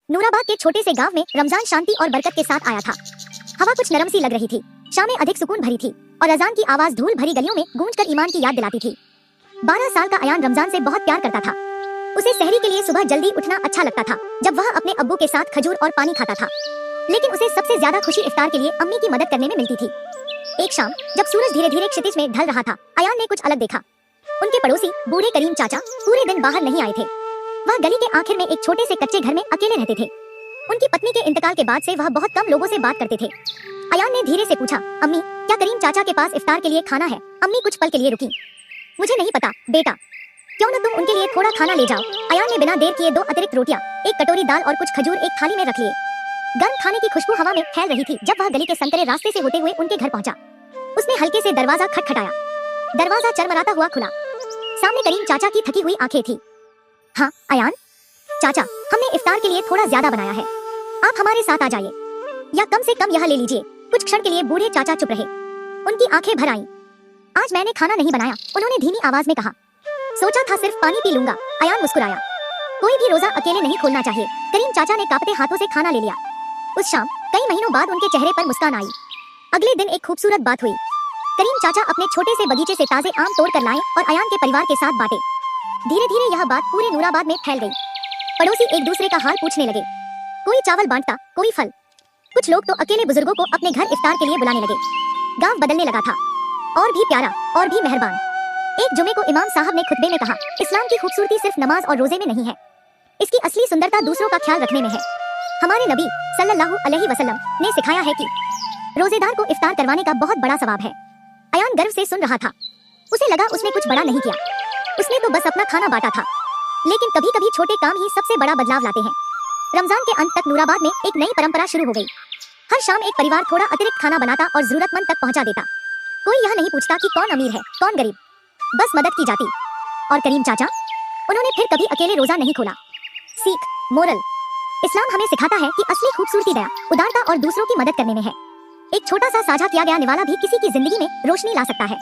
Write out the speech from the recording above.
नूराबाद के छोटे से गांव में रमजान शांति और बरकत के साथ आया था। हवा कुछ नरम सी लग रही थी, शामें अधिक सुकून भरी थी और अजान की आवाज धूल भरी गलियों में गूंजकर ईमान की याद दिलाती थी। 12 साल का अयान रमजान से बहुत प्यार करता था। उसे सहरी के लिए सुबह जल्दी उठना अच्छा लगता था, जब वह अपने अब्बू के साथ खजूर और पानी खाता था। लेकिन उसे सबसे ज्यादा खुशी इफ्तार के लिए अम्मी की मदद करने में मिलती थी। एक शाम जब सूरज धीरे धीरे क्षितिज में ढल रहा था, अयान ने कुछ अलग देखा। उनके पड़ोसी बूढ़े करीम चाचा पूरे दिन बाहर नहीं आए थे। वह गली के आखिर में एक छोटे से कच्चे घर में अकेले रहते थे। उनकी पत्नी के इंतकाल के बाद से वह बहुत कम लोगों से बात करते थे। अयान ने धीरे से पूछा, अम्मी क्या करीम चाचा के पास इफ्तार के लिए खाना है? अम्मी कुछ पल के लिए रुकी। मुझे नहीं पता बेटा, क्यों न तुम उनके लिए थोड़ा खाना ले जाओ। अयान ने बिना देर किए 2 अतिरिक्त रोटियां, एक कटोरी दाल और कुछ खजूर एक थाली में रख लिए। गर्म खाने की खुशबू हवा में फैल रही थी। जब वह गली के संतरे रास्ते से होते हुए उनके घर पहुंचा, उसने हल्के से दरवाजा खटखटाया। दरवाजा चरमराता हुआ खुला। सामने करीम चाचा की थकी हुई आंखें थी। हाँ अयान चाचा, हमने इफ्तार के लिए थोड़ा ज्यादा बनाया है, आप हमारे साथ आ जाइए, या कम से कम यह ले लीजिए। कुछ क्षण के लिए बूढ़े चाचा चुप रहे। उनकी आंखें भर आईं। आज मैंने खाना नहीं बनाया, उन्होंने धीमी आवाज में कहा। सोचा था सिर्फ पानी पी लूंगा। अयान मुस्कुराया। कोई भी रोजा अकेले नहीं खोलना चाहिए। करीम चाचा ने कांपते हाथों से खाना ले लिया। उस शाम कई महीनों बाद उनके चेहरे पर मुस्कान आई। अगले दिन एक खूबसूरत बात हुई। करीम चाचा अपने छोटे से बगीचे से ताजे आम तोड़ कर लाए और अयान के परिवार के साथ बांटे। धीरे धीरे यह बात पूरे नूराबाद में फैल गई। पड़ोसी एक दूसरे का हाल पूछने लगे। कोई चावल बांटता, कोई फल। कुछ लोग तो अकेले बुजुर्गों को अपने घर इफ्तार के लिए बुलाने लगे। गांव बदलने लगा था, और भी प्यारा और भी मेहरबान। एक जुमे को इमाम साहब ने खुतबे में कहा, इस्लाम की खूबसूरती सिर्फ नमाज और रोजे में नहीं है, इसकी असली सुंदरता दूसरों का ख्याल रखने में है। हमारे नबी सल्लल्लाहु अलैहि वसल्लम ने सिखाया है कि रोजेदार को इफ्तार करवाने का बहुत बड़ा सवाब है। अयान गर्व से सुन रहा था। उसे लगा उसने कुछ बड़ा नहीं किया, उसने तो बस अपना खाना बांटा था। लेकिन कभी कभी छोटे काम ही सबसे बड़ा बदलाव लाते हैं। रमजान के अंत तक नूराबाद में एक नई परंपरा शुरू हो गई। हर शाम एक परिवार थोड़ा अतिरिक्त खाना बनाता और जरूरतमंद तक पहुंचा देता। कोई यह नहीं पूछता कि कौन अमीर है कौन गरीब, बस मदद की जाती। और करीम चाचा, उन्होंने फिर कभी अकेले रोजा नहीं खोला। सीख, मोरल, इस्लाम हमें सिखाता है कि असली खूबसूरती दया, उदारता और दूसरों की मदद करने में है। एक छोटा सा साझा किया गया निवाला भी किसी की जिंदगी में रोशनी ला सकता है।